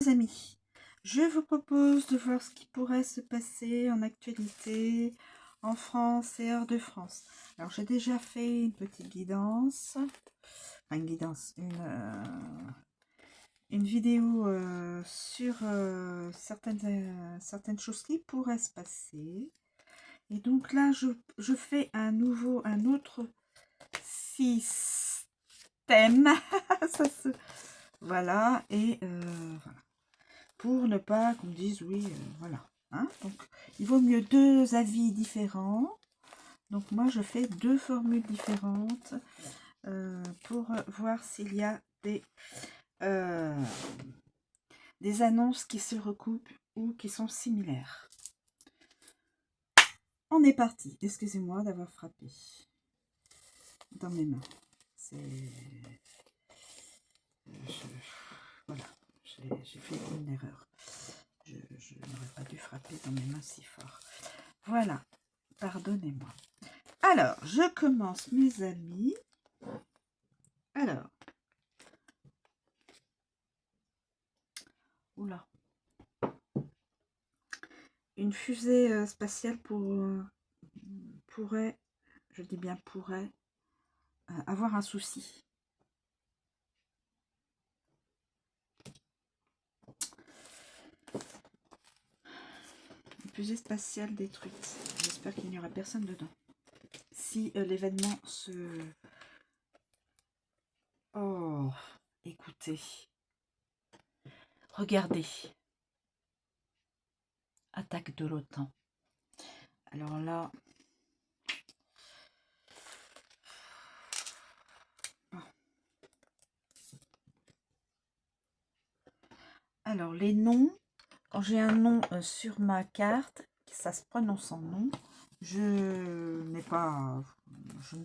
Les amis, je vous propose de voir ce qui pourrait se passer en actualité en France et hors de France. Alors j'ai déjà fait une petite guidance, enfin une vidéo sur certaines choses qui pourraient se passer. Et donc là, je fais un autre système. Voilà, et voilà. Pour ne pas qu'on me dise oui, voilà. Hein, donc, il vaut mieux deux avis différents. Donc, moi, je fais deux formules différentes pour voir s'il y a des annonces qui se recoupent ou qui sont similaires. On est parti. Excusez-moi d'avoir frappé dans mes mains. Voilà, j'ai fait une erreur. Je n'aurais pas dû frapper dans mes mains si fort. Voilà, pardonnez-moi. Alors, je commence, mes amis. Alors, oula. Une fusée spatiale pourrait, je dis bien pourrait, avoir un souci. Une fusée spatiale détruite. J'espère qu'il n'y aura personne dedans. Si l'événement se... Oh, écoutez. Regardez. Attaque de l'OTAN. Alors là... Alors, les noms, quand j'ai un nom sur ma carte, ça se prononce en nom, je ne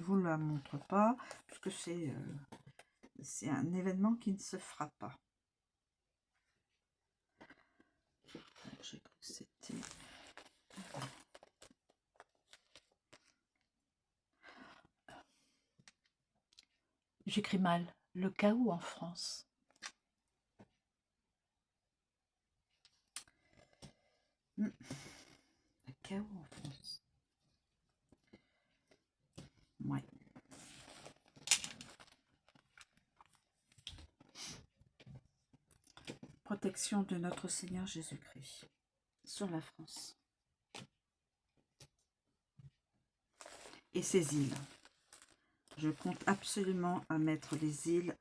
vous la montre pas, puisque c'est un événement qui ne se fera pas. J'ai cru que c'était... J'écris mal. Le chaos en France. Le chaos en France. Ouais. Protection de notre Seigneur Jésus-Christ sur la France. Et ses îles. Je compte absolument à mettre les îles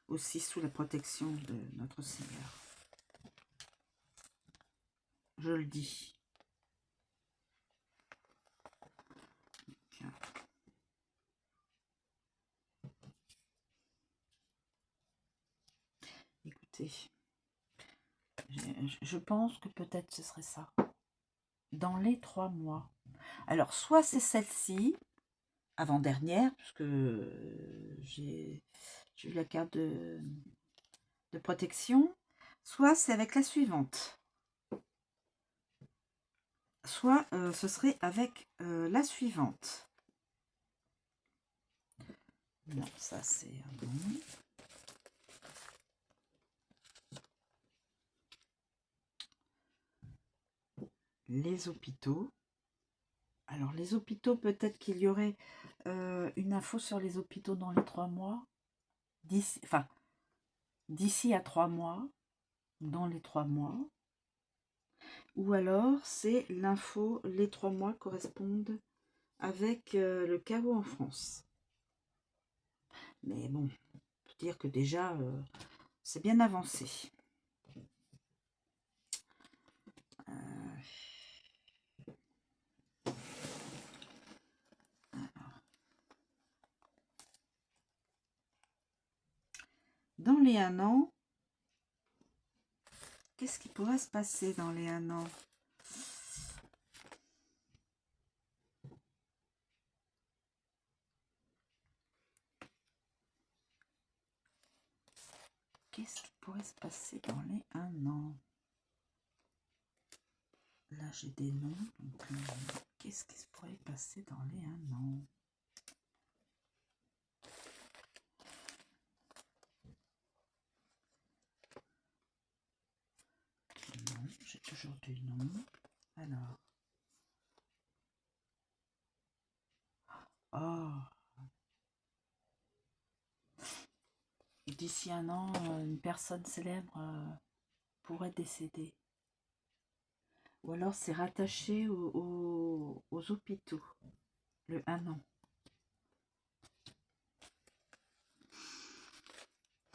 aussi sous la protection de notre Seigneur. Je le dis. Écoutez, je pense que peut-être ce serait ça. Dans les 3 mois. Alors, soit c'est celle-ci, avant-dernière, puisque j'ai eu la carte de protection, soit c'est avec la suivante. Soit ce serait avec la suivante. Non, ça c'est un non. Les hôpitaux. Alors les hôpitaux, peut-être qu'il y aurait une info sur les hôpitaux dans les 3 mois. D'ici à 3 mois, dans les 3 mois. Ou alors c'est l'info, les 3 mois correspondent avec le chaos en France. Mais bon, on peut dire que déjà c'est bien avancé. Dans les 1 an, qu'est-ce qui pourrait se passer dans les 1 an? Qu'est-ce qui pourrait se passer dans les 1 an? Là, j'ai des noms. Qu'est-ce qui se pourrait passer dans les 1 an? J'ai toujours du non. Alors. Oh. D'ici un an, une personne célèbre pourrait décéder. Ou alors c'est rattaché aux hôpitaux. Le un an.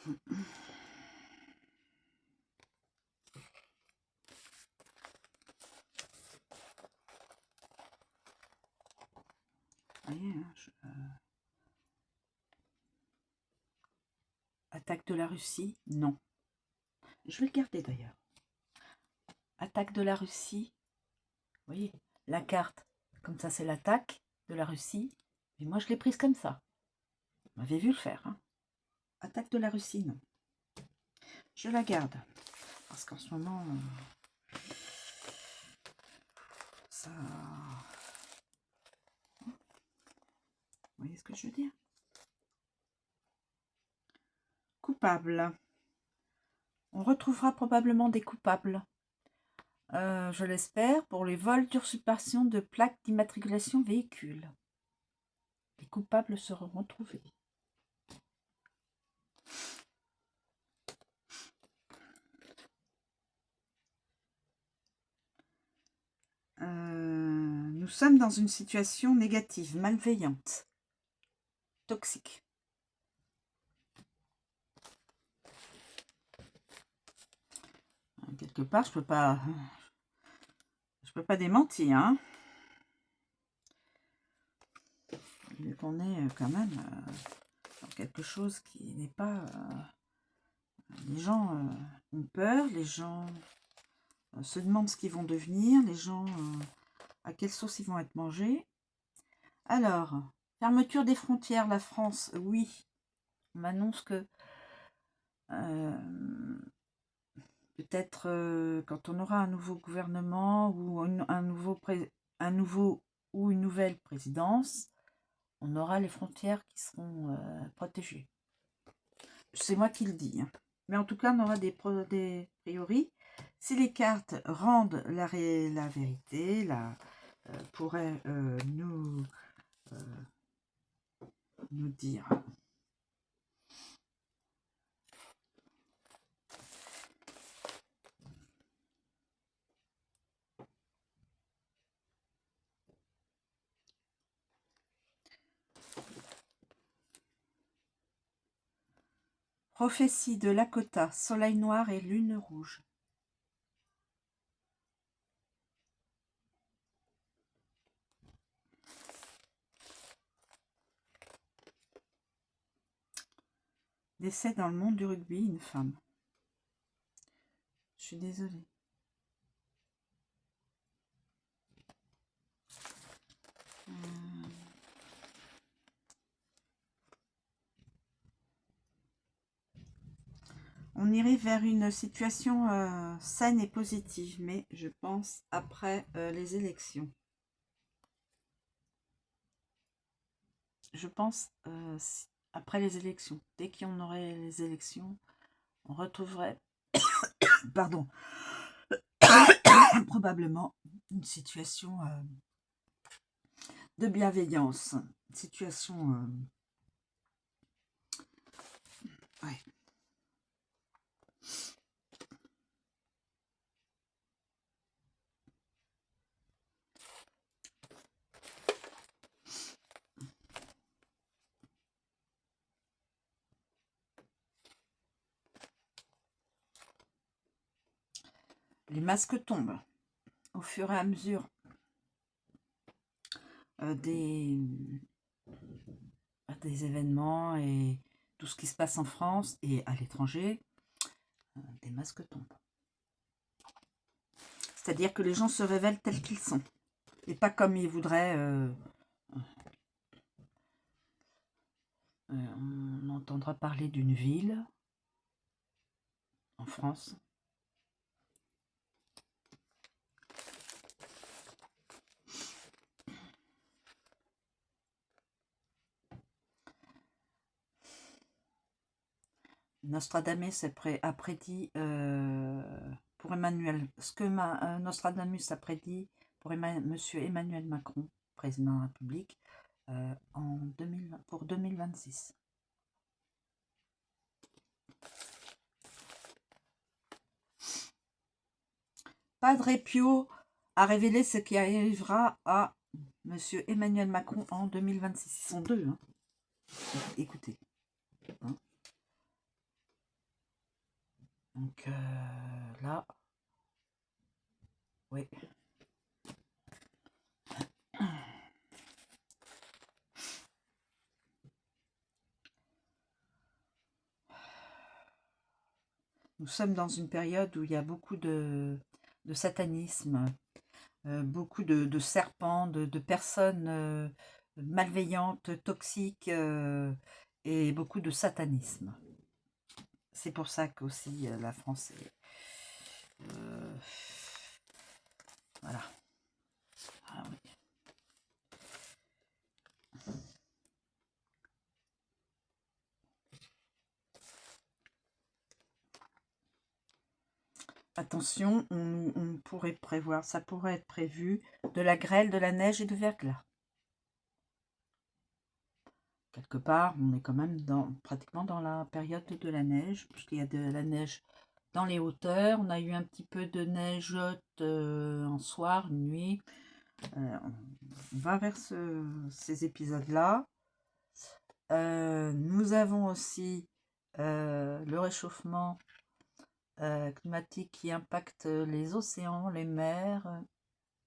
Vous voyez, hein, attaque de la Russie, non. Je vais le garder d'ailleurs. Attaque de la Russie, vous voyez, la carte, comme ça c'est l'attaque de la Russie. Et moi je l'ai prise comme ça. Vous m'avez vu le faire. Hein. Attaque de la Russie, non. Je la garde. Parce qu'en ce moment, ça... Vous voyez ce que je veux dire? Coupable. On retrouvera probablement des coupables. Je l'espère, pour les vols d'usurpation de plaques d'immatriculation véhicule. Les coupables seront retrouvés. Nous sommes dans une situation négative, malveillante, toxique. Quelque part, je peux pas démentir. Hein. On est quand même dans quelque chose qui n'est pas... les gens ont peur, les gens se demandent ce qu'ils vont devenir, les gens à quelle sauce ils vont être mangés. Alors, fermeture des frontières, la France, oui. On m'annonce que peut-être quand on aura un nouveau gouvernement ou un nouveau ou une nouvelle présidence, on aura les frontières qui seront protégées. C'est moi qui le dis. Hein. Mais en tout cas, on aura des priori. Si les cartes rendent la vérité, pourraient nous dire. Prophétie de Lakota, soleil noir et lune rouge. Décès dans le monde du rugby, une femme. Je suis désolée. On irait vers une situation saine et positive, mais je pense après les élections. Je pense après les élections. Dès qu'il y en aurait les élections, on retrouverait, pardon, probablement une situation de bienveillance. Une situation... ouais. Les masques tombent au fur et à mesure des événements et tout ce qui se passe en France et à l'étranger, des masques tombent. C'est-à-dire que les gens se révèlent tels qu'ils sont et pas comme ils voudraient. On entendra parler d'une ville en France. Nostradamus a prédit pour Emmanuel, ce que Nostradamus a prédit pour Monsieur Emmanuel Macron, président de la République, pour 2026. Padre Pio a révélé ce qui arrivera à Monsieur Emmanuel Macron en 2026. Ils sont deux, hein. Écoutez. Hein. Donc là, oui. Nous sommes dans une période où il y a beaucoup de satanisme, beaucoup de serpents, de personnes malveillantes, toxiques, et beaucoup de satanisme. C'est pour ça qu'aussi la France est... voilà. Ah oui. Attention, on pourrait prévoir, ça pourrait être prévu, de la grêle, de la neige et du verglas. Quelque part, on est quand même pratiquement dans la période de la neige, puisqu'il y a de la neige dans les hauteurs. On a eu un petit peu de neigeote en soir, une nuit. On va vers ces épisodes-là. Nous avons aussi le réchauffement climatique qui impacte les océans, les mers,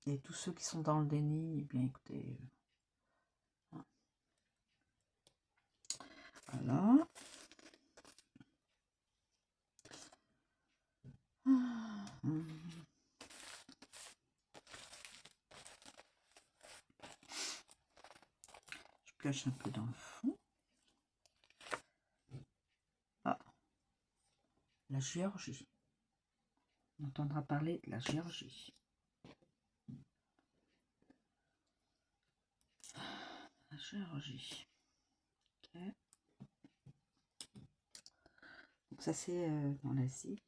et tous ceux qui sont dans le déni, eh bien écoutez, voilà. Je pioche un peu dans le fond. Ah, la Géorgie. On entendra parler de la Géorgie. La Géorgie. Ok. Donc ça c'est dans l'Asie.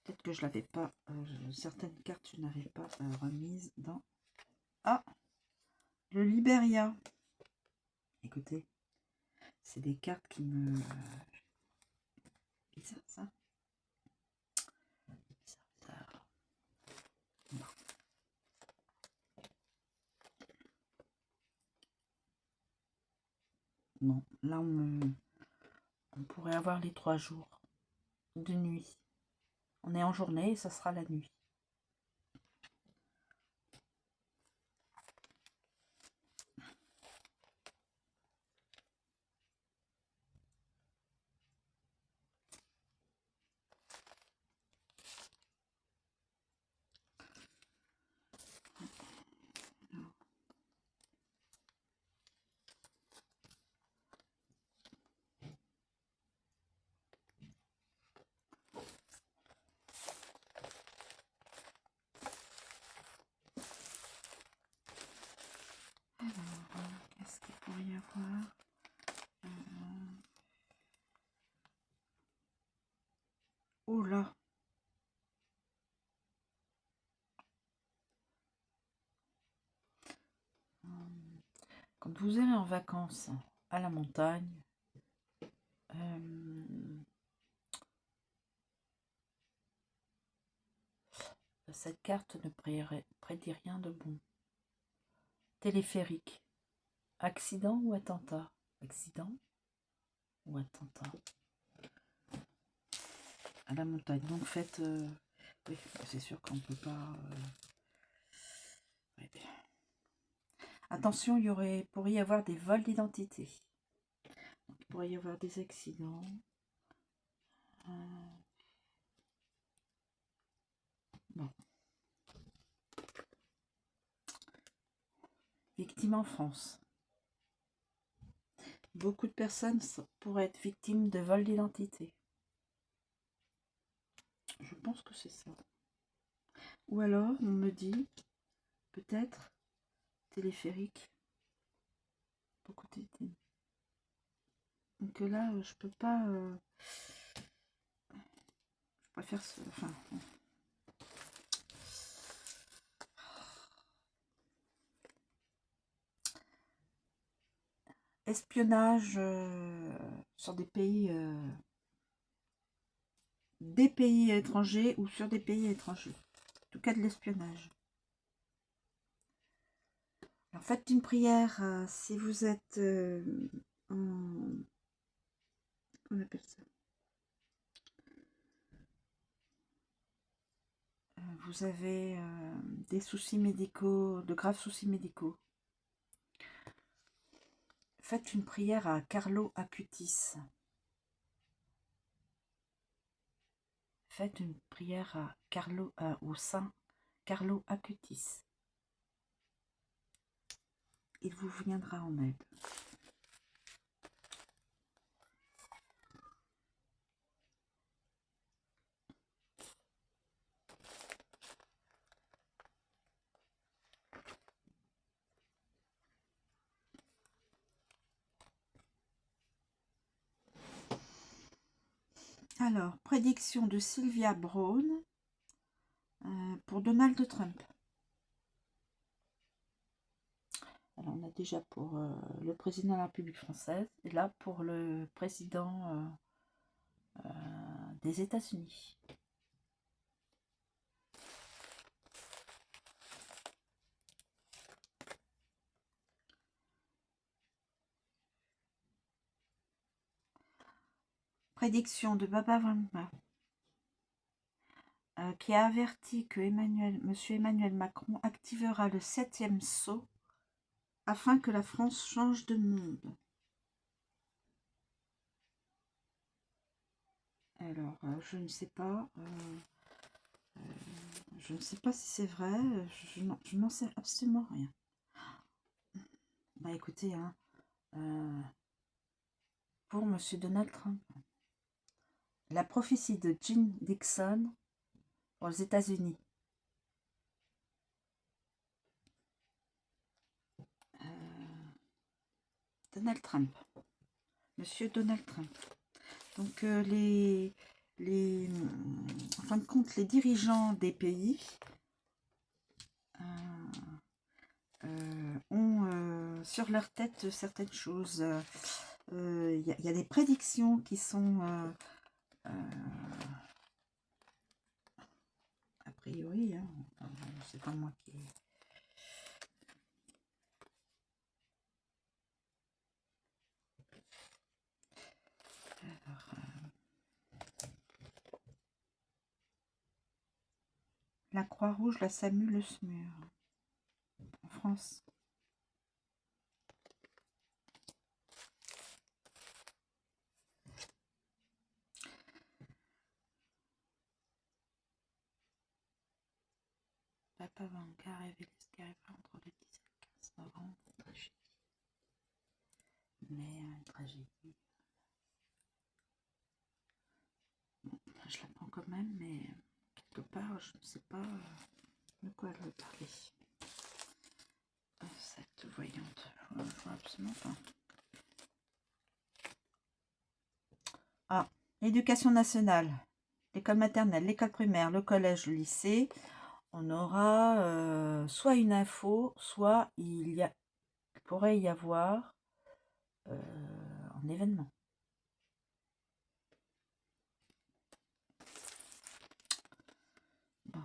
Peut-être que je l'avais pas, certaines cartes je n'avais pas remises dans... Ah, le Libéria. Écoutez, c'est des cartes qui me... Bizarre ça. Bizarre. Non. Non, là on pourrait avoir les 3 jours de nuit. On est en journée et ça sera la nuit. Alors, qu'est-ce qu'il pourrait y avoir? Oh là! Quand vous irez en vacances à la montagne, cette carte ne prédit rien de bon. Téléphérique. Accident ou attentat? Accident ou attentat? À la montagne. Donc faites... oui, c'est sûr qu'on ne peut pas... Oui. Attention, pourrait y avoir des vols d'identité. Il pourrait y avoir des accidents. Bon. Victimes en France. Beaucoup de personnes pourraient être victimes de vols d'identité. Je pense que c'est ça. Ou alors, on me dit, peut-être, téléphérique. Beaucoup de... Donc là, je peux pas... préfère ce... Enfin, espionnage sur des pays étrangers ou sur des pays étrangers. En tout cas, de l'espionnage. Alors, faites une prière si vous êtes en... On appelle ça. Vous avez des soucis médicaux, de graves soucis médicaux. Faites une prière à Carlo Acutis. Faites une prière à au Saint Carlo Acutis. Il vous viendra en aide. Alors, prédiction de Sylvia Browne pour Donald Trump. Alors, on a déjà pour le président de la République française et là pour le président des États-Unis. Prédiction de Baba Vanga qui a averti que Monsieur Emmanuel Macron activera le 7e sceau afin que la France change de monde. Alors, je ne sais pas. Je ne sais pas si c'est vrai. Je n'en sais absolument rien. Bah écoutez, hein, pour Monsieur Donald Trump, la prophétie de Jim Dixon pour les États-Unis. Donald Trump. Monsieur Donald Trump. Donc en fin de compte, les dirigeants des pays ont sur leur tête certaines choses. Il y a des prédictions qui sont a priori, hein, enfin, c'est pas moi qui... Alors, la Croix-Rouge, la SAMU, le SMUR en France. Papa Vanga révélé ce qui arrivera entre le 10 et le 15 novembre. Tragédie. Mais une tragédie. Bon, je la prends quand même, mais quelque part, je ne sais pas de quoi elle veut parler. Cette voyante, je vois absolument pas. Ah, l'éducation nationale, l'école maternelle, l'école primaire, le collège, le lycée. On aura soit une info, soit il pourrait y avoir un événement. Bon.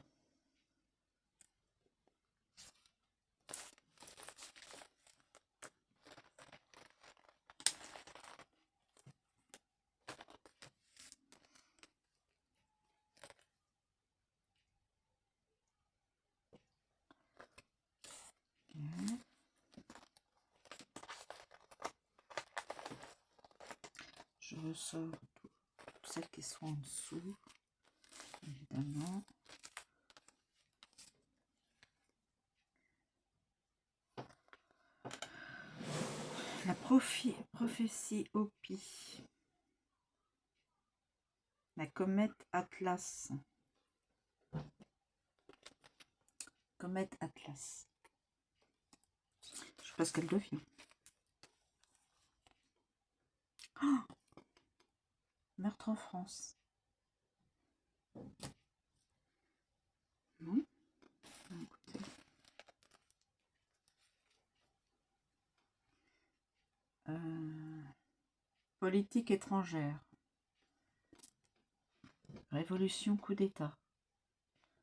Je ressors toutes celles qui sont en dessous, évidemment. La prophétie Hopi. La comète Atlas. Comète Atlas. Je sais pas ce qu'elle devient. Oh, meurtre en France. Non. Écoutez. Politique étrangère. Révolution, coup d'État.